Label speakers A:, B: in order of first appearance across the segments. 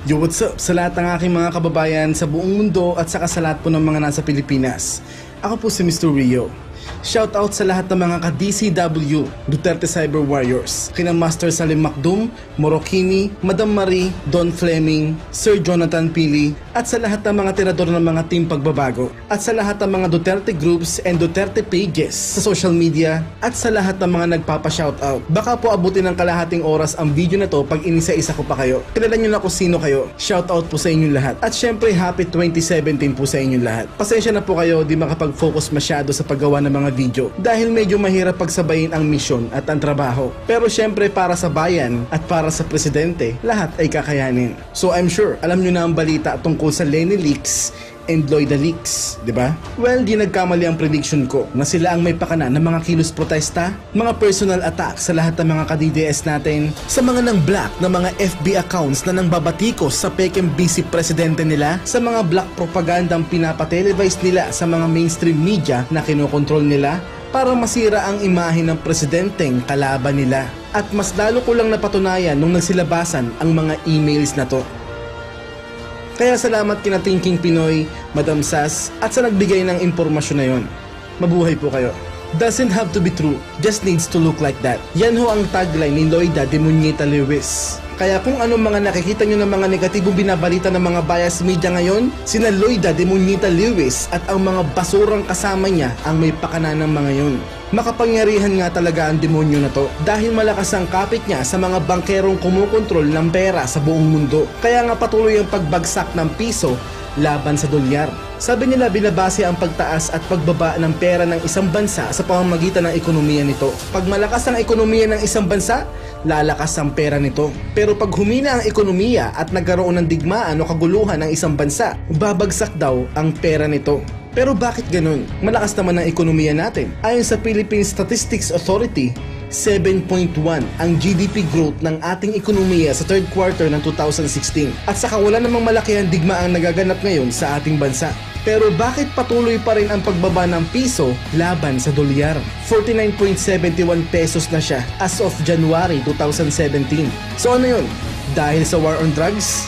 A: Yo, what's up sa lahat ng aking mga kababayan sa buong mundo at saka sa lahat po ng mga nasa Pilipinas. Ako po si Mr. Rio. Shoutout sa lahat ng mga ka-DCW, Duterte Cyber Warriors, kina Master Salim Macdum, Morokini, Madam Marie, Don Fleming, Sir Jonathan Pili, at sa lahat ng mga tirador ng mga team pagbabago, at sa lahat ng mga Duterte groups and Duterte pages sa social media, at sa lahat ng mga nagpapa-shoutout. Baka po abutin ng kalahating oras ang video na to pag inisa-isa ko pa kayo. Kilala nyo na kung sino kayo. Shoutout po sa inyong lahat. At syempre, happy 2017 po sa inyong lahat. Pasensya na po kayo, di makapag-focus masyado sa paggawa ng mga video dahil medyo mahirap pagsabayin ang misyon at ang trabaho. Pero syempre para sa bayan at para sa presidente, lahat ay kakayanin. So I'm sure, alam nyo na ang balita tungkol sa Lenny Leaks and Lloyda Leaks, di ba? Well, di nagkamali ang prediction ko na sila ang may pakana ng mga kilos protesta, mga personal attack sa lahat ng mga ka-DDS natin, sa mga nang black na mga FB accounts na nang babatikos sa peking busy presidente nila, sa mga black propagandang pinapatelevise nila sa mga mainstream media na kinokontrol nila para masira ang imahe ng presidenteng kalaban nila. At mas lalo ko lang napatunayan nung nagsilabasan ang mga emails na to. Kaya salamat kina Thinking Pinoy, Madam Sas, at sa nagbigay ng impormasyon na yon. Mabuhay po kayo. Doesn't have to be true, just needs to look like that. Yan ho ang tagline ni Lloyda de Muñeta Lewis. Kaya kung anong mga nakikita nyo ng mga negatibong binabalita ng mga bias media ngayon, sina Lloyda de Muñeta Lewis at ang mga basurang kasama niya ang may pakana ng mga yon. Makapangyarihan nga talaga ang demonyo na to dahil malakas ang kapit niya sa mga bangkerong kumukontrol ng pera sa buong mundo. Kaya nga patuloy ang pagbagsak ng piso laban sa dolyar. Sabi nila binabase ang pagtaas at pagbaba ng pera ng isang bansa sa pamamagitan ng ekonomiya nito. Pag malakas ang ekonomiya ng isang bansa, lalakas ang pera nito. Pero pag humina ang ekonomiya at nagkaroon ng digmaan o kaguluhan ng isang bansa, babagsak daw ang pera nito. Pero bakit ganun? Malakas naman ang ekonomiya natin. Ayon sa Philippine Statistics Authority, 7.1 ang GDP growth ng ating ekonomiya sa third quarter ng 2016. At saka wala namang malaki ang digmaang nagaganap ngayon sa ating bansa. Pero bakit patuloy pa rin ang pagbaba ng piso laban sa dolyar? 49.71 pesos na siya as of January 2017. So ano yun? Dahil sa war on drugs?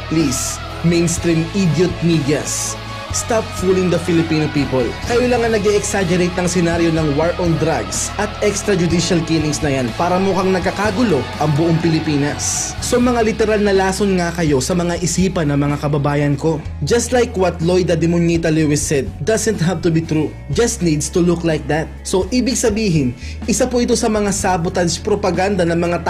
A: Please, mainstream idiot medias, stop fooling the Filipino people. Kayo lang ang nag-e-exaggerate ng senaryo ng war on drugs at extrajudicial killings na yan para mukhang nagkakagulo ang buong Pilipinas. So mga literal na lason nga kayo sa mga isipan ng mga kababayan ko. Just like what Lloyda de Muñeta Lewis said, doesn't have to be true, just needs to look like that. So ibig sabihin, isa po ito sa mga sabotage propaganda ng mga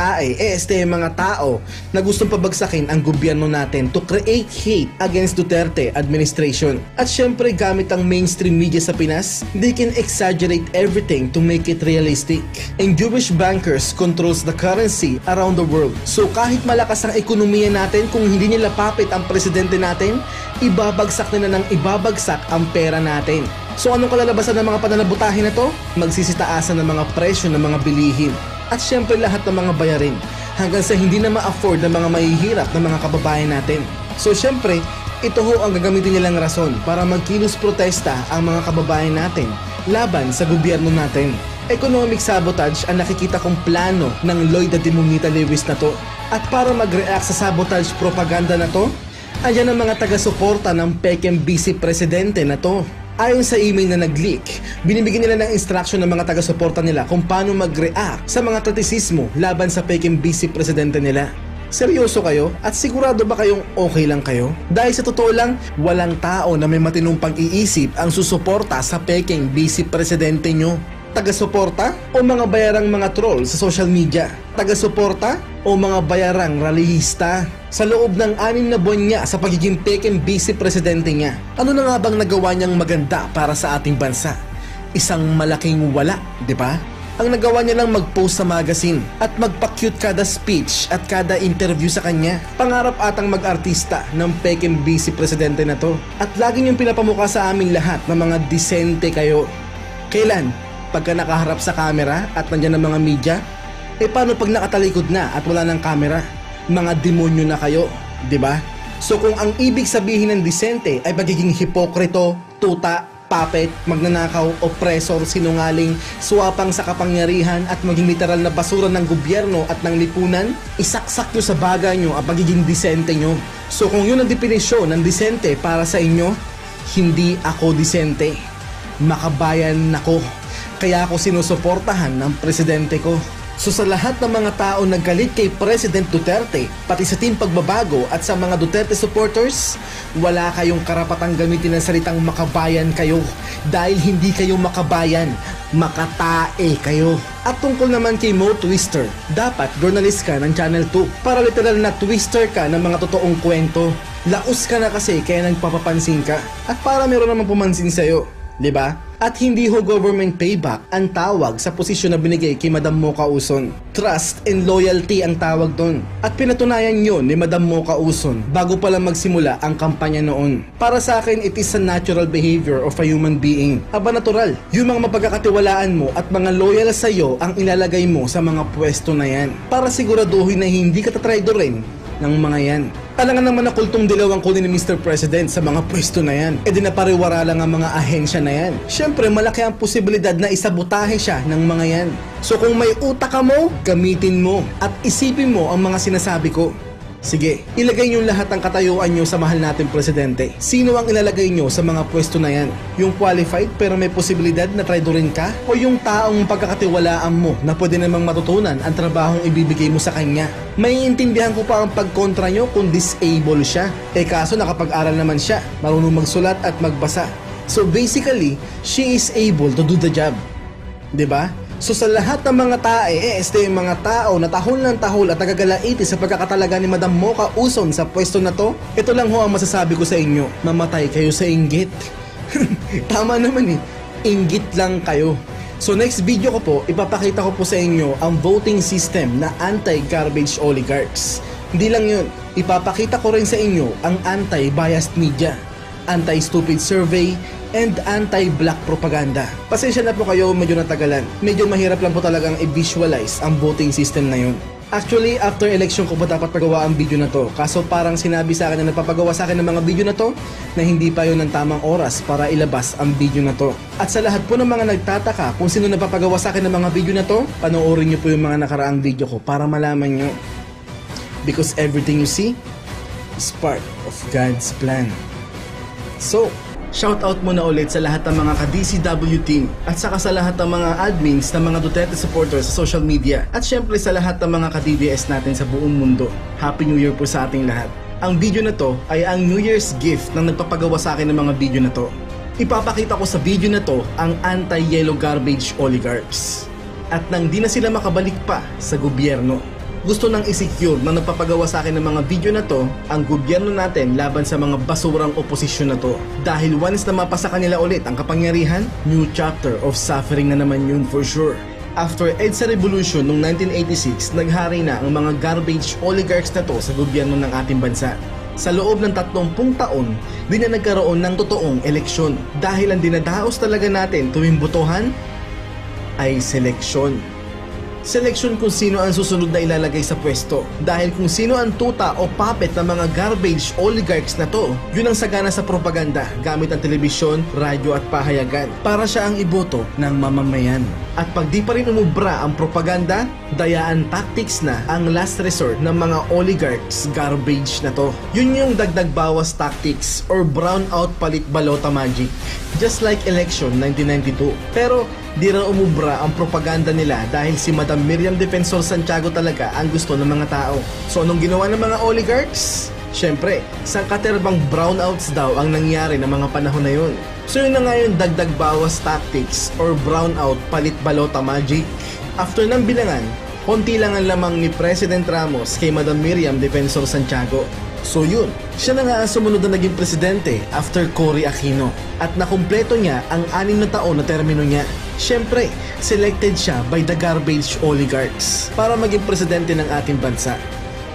A: mga tao na gustong pabagsakin ang gobyerno natin to create hate against Duterte administration. At syempre gamit ang mainstream media sa Pinas, they can exaggerate everything to make it realistic. And Jewish bankers controls the currency around the world. So kahit malakas ang ekonomiya natin, kung hindi nila papit ang presidente natin, ibabagsak nila ng ibabagsak ang pera natin. So anong kalalabasan ng mga pananabutahin na to? Magsisitaasan ng mga presyo ng mga bilihin. At syempre lahat ng mga bayarin hanggang sa hindi na ma-afford ng mga mahihirap na mga kababayan natin. So syempre, ito ho ang gagamitin nilang rason para magkilos protesta ang mga kababayan natin laban sa gobyerno natin. Economic sabotage ang nakikita kong plano ng Lloyda de Muñeta Lewis na to. At para mag-react sa sabotage propaganda na to, ayan ang mga taga-suporta ng peking busy presidente na to. Ayon sa email na nag-leak, binibigyan nila ng instruction ng mga taga-suporta nila kung paano mag-react sa mga kritisismo laban sa peking busy presidente nila. Seryoso kayo? At sigurado ba kayong okay lang kayo? Dahil sa totoo lang, walang tao na may matinong pag-iisip ang susuporta sa peking busy presidente nyo. Taga-suporta o mga bayarang mga troll sa social media? Taga-suporta o mga bayarang rallyista? Sa loob ng 6 na buwan niya sa pagiging peking busy presidente niya, ano na nga bang nagawa niyang maganda para sa ating bansa? Isang malaking wala, di ba? Ang nagawa niya lang mag-post sa magazine at magpa-cute kada speech at kada interview sa kanya. Pangarap atang mag-artista ng peking busy presidente na to. At lagi niyong pinapamukha sa aming lahat na mga disente kayo. Kailan? Pagka nakaharap sa camera at nandiyan ang mga media? Eh paano pag nakatalikod na at wala ng camera? Mga demonyo na kayo, di ba? So kung ang ibig sabihin ng disente ay pagiging hipokrito, tuta, puppet, magnanakaw, oppressor, sinungaling, swapang sa kapangyarihan at maging literal na basura ng gobyerno at ng lipunan, isaksak nyo sa bagay nyo ang pagiging disente nyo. So kung yun ang definisyon ng disente para sa inyo, hindi ako disente. Makabayan ako. Kaya ako sinusuportahan ng presidente ko. So sa lahat ng mga tao naggalit kay President Duterte, pati sa Team Pagbabago at sa mga Duterte supporters, wala kayong karapatang gamitin ang salitang makabayan kayo dahil hindi kayo makabayan, makatae kayo. At tungkol naman kay Mo Twister, dapat journalist ka ng Channel 2 para literal na twister ka ng mga totoong kwento. Laos ka na kasi kaya nagpapapansin ka at para meron naman pumansin sa'yo, diba? At hindi ho government payback ang tawag sa posisyon na binigay kay Madam Mocha Uzon. Trust and loyalty ang tawag doon. At pinatunayan yun ni Madam Mocha Uzon bago pa lang magsimula ang kampanya noon. Para sa akin, it is a natural behavior of a human being. Aba natural, yung mga mapagkakatiwalaan mo at mga loyal sa'yo ang ilalagay mo sa mga pwesto na yan. Para siguraduhin na hindi ka tatraidorin ng mga yan. Alangan naman na kultong dilaw ang kunin ni Mr. President sa mga pwesto na yan. E di napariwara lang ang mga ahensya na yan. Siyempre malaki ang posibilidad na isabotahe siya ng mga yan. So kung may utak ka mo, gamitin mo at isipin mo ang mga sinasabi ko. Sige, ilagay nyo lahat ng katayuan nyo sa mahal nating presidente. Sino ang ilalagay nyo sa mga pwesto na yan? Yung qualified pero may posibilidad na traidorin ka? O yung taong pagkakatiwalaan mo na pwede namang matutunan ang trabahong ibibigay mo sa kanya? May intindihan ko pa ang pagkontra nyo kung disable siya. Kaso nakapag-aral naman siya, marunong magsulat at magbasa. So basically, she is able to do the job. Diba? So sa lahat ng mga tae, yung mga tao na tahol ng tahol at nagagalaiti sa pagkakatalaga ni Madam Mocha Uzon sa pwesto na to, ito lang ho ang masasabi ko sa inyo, mamatay kayo sa inggit. Tama naman inggit lang kayo. So next video ko po, ipapakita ko po sa inyo ang voting system na anti-garbage oligarchs. Hindi lang yun, ipapakita ko rin sa inyo ang anti-biased media, anti-stupid survey, and anti-black propaganda. Pasensya na po kayo, medyo natagalan. Medyo mahirap lang po talagang i-visualize ang voting system na yun. Actually, after election ko po dapat pagawa ang video na to. Kaso parang sinabi sa akin na nagpapagawa sa akin ng mga video na to na hindi pa yun ng tamang oras para ilabas ang video na to. At sa lahat po ng mga nagtataka kung sino nagpapagawa sa akin ng mga video na to, panoorin nyo po yung mga nakaraang video ko para malaman nyo. Because everything you see is part of God's plan. So, shoutout muna ulit sa lahat ng mga ka-DCW team at saka sa lahat ng mga admins ng mga Duterte supporters sa social media at syempre sa lahat ng mga ka-DDS natin sa buong mundo. Happy New Year po sa ating lahat. Ang video na to ay ang New Year's gift ng nagpapagawa sa akin ng mga video na to. Ipapakita ko sa video na to ang anti-yellow garbage oligarchs. At nang di na sila makabalik pa sa gobyerno, gusto nang isecure na nagpapagawa sa akin ng mga video na to ang gobyerno natin laban sa mga basurang oposisyon na to. Dahil once na mapasa kanila ulit ang kapangyarihan, new chapter of suffering na naman yun for sure. After EDSA Revolution noong 1986, naghari na ang mga garbage oligarchs na to sa gobyerno ng ating bansa. Sa loob ng 30 taon, di na nagkaroon ng totoong eleksyon dahil ang dinadaos talaga natin tuwing botohan ay seleksyon. Seleksyon kung sino ang susunod na ilalagay sa pwesto. Dahil kung sino ang tuta o puppet ng mga garbage oligarchs na to, yun ang sagana sa propaganda gamit ang telebisyon, radyo at pahayagan para siya ang iboto ng mamamayan. At pag di pa rin umubra ang propaganda, dayaan tactics na ang last resort ng mga oligarchs garbage na to. Yun yung dagdag bawas tactics or brown out palit balota magic. Just like election 1992. Pero di rin umubra ang propaganda nila dahil si Madam Miriam Defensor Santiago talaga ang gusto ng mga tao. So anong ginawa ng mga oligarchs? Siyempre, sangkaterbang brownouts daw ang nangyari ng mga panahon na yun. So yun na nga yung dagdag bawas tactics or brownout palit balota magic. After ng bilangan, konti lang ang lamang ni President Ramos kay Madam Miriam Defensor Santiago. So yun, siya na nga ang sumunod na naging presidente after Cory Aquino at nakumpleto niya ang 6 na taon na termino niya. Siyempre, selected siya by the garbage oligarchs para maging presidente ng ating bansa.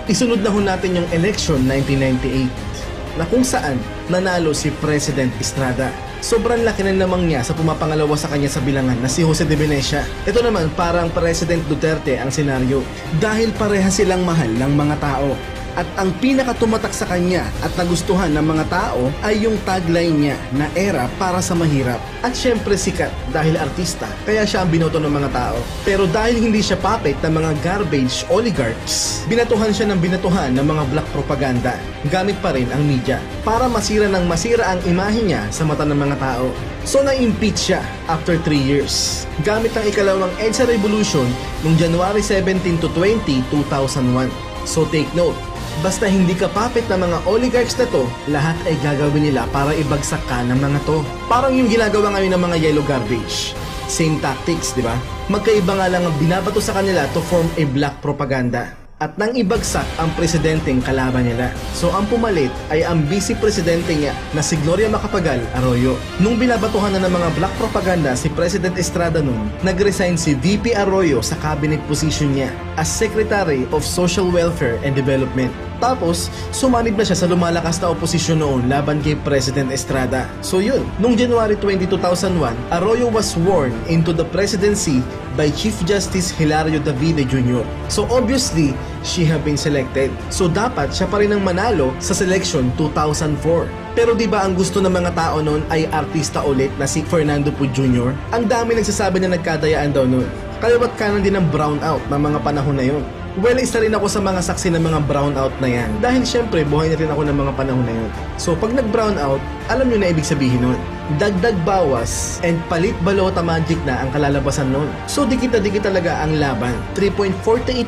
A: Isunod na ho natin yung election 1998 na kung saan nanalo si President Estrada. Sobrang laki na namang niya sa pumapangalawa sa kanya sa bilangan na si Jose de Venecia. Ito naman parang President Duterte ang senaryo dahil pareha silang mahal ng mga tao. At ang pinakatumatak sa kanya at nagustuhan ng mga tao ay yung tagline niya na era para sa mahirap. At syempre sikat dahil artista, kaya siya ang binoto ng mga tao. Pero dahil hindi siya puppet ng mga garbage oligarchs, binatuhan siya ng binatuhan ng mga black propaganda. Gamit pa rin ang media para masira ng masira ang imahe niya sa mata ng mga tao. So na-impeach siya after 3 years gamit ang ikalawang EDSA Revolution noong January 17 to 20, 2001. So take note, basta hindi ka puppet ng mga oligarchs na to, lahat ay gagawin nila para ibagsak ka ng mga to. Parang yung ginagawa ngayon ng mga yellow garbage. Same tactics, di ba? Magkaiba nga lang ang binabato sa kanila to form a black propaganda. At nang ibagsak ang presidenteng kalaban nila. So ang pumalit ay ang vice presidente niya na si Gloria Macapagal Arroyo. Nung binabatuhan na ng mga black propaganda si President Estrada noon, nag-resign si VP Arroyo sa cabinet position niya as Secretary of Social Welfare and Development. Tapos, sumanib na siya sa lumalakas na oposisyon noon laban kay President Estrada. So yun, nung January 20, 2001, Arroyo was sworn into the presidency by Chief Justice Hilario Davide Jr. So obviously, she have been selected. So dapat siya pa rin ang manalo sa selection 2004. Pero di ba ang gusto ng mga tao noon ay artista ulit na si Fernando Poe Jr.? Ang dami nagsasabi na nagkadayaan daw noon. Kaliwat kanan din ang brownout ng mga panahon na yun. Well, isa rin ako sa mga saksi ng mga brownout na yan. Dahil syempre, buhay na rin ako ng mga panahon na yun. So, pag nag-brownout, alam nyo na ibig sabihin nun. Dagdag bawas and palit balota magic na ang kalalabasan nun. So, dikita-dikit talaga ang laban. 3.48%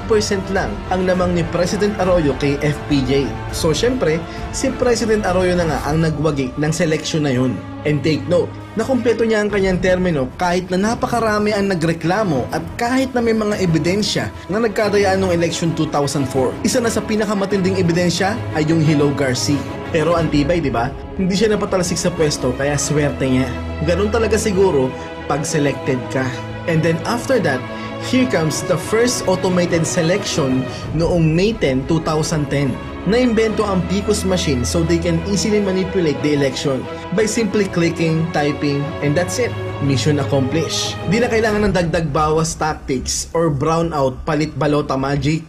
A: lang ang lamang ni President Arroyo kay FPJ. So, syempre, si President Arroyo na nga ang nagwagi ng selection na yun. And take note, nakumpleto niya ang kanyang termino kahit na napakarami ang nagreklamo at kahit na may mga ebidensya na nagkadayaan noong election 2004. Isa na sa pinakamatinding ebidensya ay yung Hello Garcia. Pero ang tibay, di ba? Hindi siya napatalsik sa pwesto kaya swerte niya. Ganun talaga siguro pag selected ka. And then after that, here comes the first automated selection noong May 10, 2010. Naimbento ang PCOS machine so they can easily manipulate the election by simply clicking, typing, and that's it. Mission accomplished. Di na kailangan ng dagdag bawas tactics or brownout palit balota magic.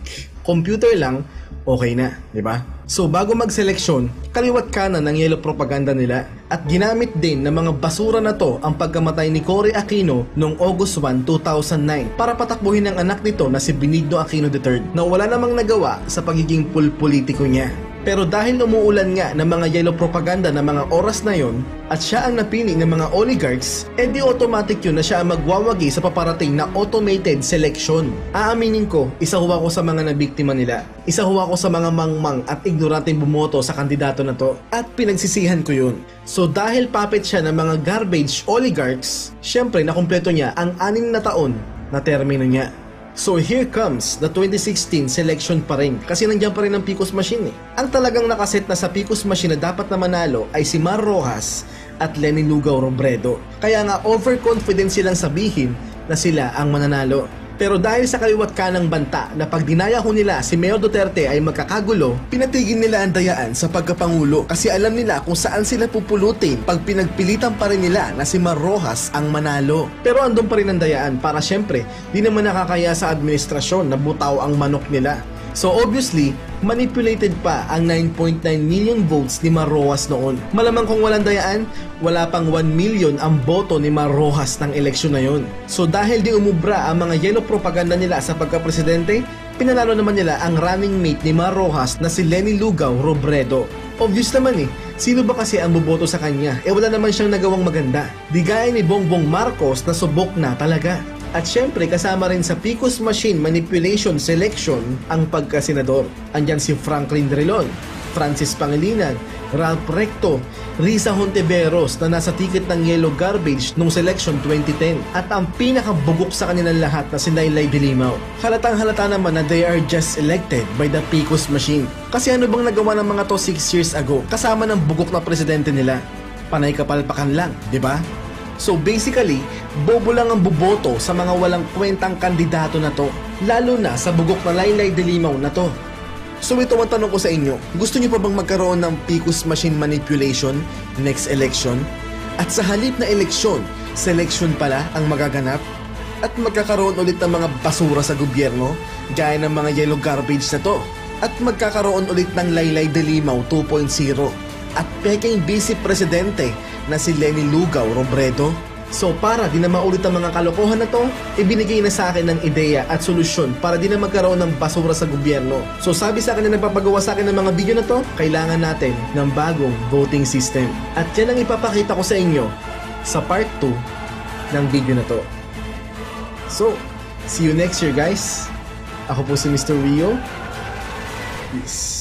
A: Computer lang, okay na, di ba? So bago mag-seleksyon, kaliwat kanan ng yellow propaganda nila at ginamit din ng mga basura na to ang pagkamatay ni Cory Aquino noong August 1, 2009 para patakbuhin ang anak nito na si Benigno Aquino III na wala namang nagawa sa pagiging pulpolitiko niya. Pero dahil umuulan nga ng mga yellow propaganda ng mga oras na yon at siya ang napili ng mga oligarchs, edi automatic yun na siya ang magwawagi sa paparating na automated selection. Aaminin ko, isa ho ako sa mga nabiktima nila. Isa ho ako sa mga mangmang at ignoranteng bumoto sa kandidato na to at pinagsisihan ko yun. So dahil puppet siya ng mga garbage oligarchs, syempre nakumpleto niya ang 6 na taon na termino niya. So here comes the 2016 selection pa rin kasi nandiyan pa rin ang PCOS machine eh. Ang talagang nakaset na sa PCOS machine na dapat na manalo ay si Mar Rojas at Lenny Lugao Robredo. Kaya nga overconfident silang sabihin na sila ang mananalo. Pero dahil sa kaliwat kanang banta na pag dinaya ho nila si Mayor Duterte ay magkakagulo, pinatigil nila ang dayaan sa pagkapangulo kasi alam nila kung saan sila pupulutin pag pinagpilitan pa rin nila na si Mar Rojas ang manalo. Pero andun pa rin ang dayaan para syempre di naman nakakaya sa administrasyon na butaw ang manok nila. So obviously, manipulated pa ang 9.9 million votes ni Mar Rojas noon. Malamang kung walang dayaan, wala pang 1 million ang boto ni Mar Rojas ng eleksyon na yon. So dahil di umubra ang mga yellow propaganda nila sa pagka-presidente, pinanalo naman nila ang running mate ni Mar Rojas na si Lenny Lugao Robredo. Obvious naman eh, sino ba kasi ang boboto sa kanya? Wala naman siyang nagawang maganda. Di gaya ni Bongbong Marcos na subok na talaga. At syempre kasama rin sa PCOS machine manipulation selection ang pagkasenador. Andyan si Franklin Drilon, Francis Pangilinan, Ralph Recto, Risa Hontiveros na nasa ticket ng yellow garbage noong selection 2010 at ang pinakabugok sa kanilang lahat na si Laylay de Limao. Halatang halata naman na they are just elected by the PCOS machine. Kasi ano bang nagawa ng mga to 6 years ago kasama ng bugok na presidente nila? Panay kapalpakan lang, di ba? So basically, bobo lang ang buboto sa mga walang kwentang kandidato na to, lalo na sa bugok na Laylay de Limao na to. So ito ang tanong ko sa inyo, gusto niyo pa bang magkaroon ng PCOS machine manipulation next election? At sa halip na eleksyon, selection pala ang magaganap? At magkakaroon ulit ng mga basura sa gobyerno, gaya ng mga yellow garbage na to? at magkakaroon ulit ng Laylay de Limao 2.0 at peking Vice Presidente na si Leni Lugao Robredo. So para di na maulit ang mga kalokohan na to, ibinigay na sa akin ng ideya at solusyon para di na magkaroon ng basura sa gobyerno. So sabi sa akin na nagpapagawa sa akin ng mga video na to, kailangan natin ng bagong voting system. At yan ang ipapakita ko sa inyo sa part 2 ng video na to. So, see you next year guys. Ako po si Mr. Rio. Peace.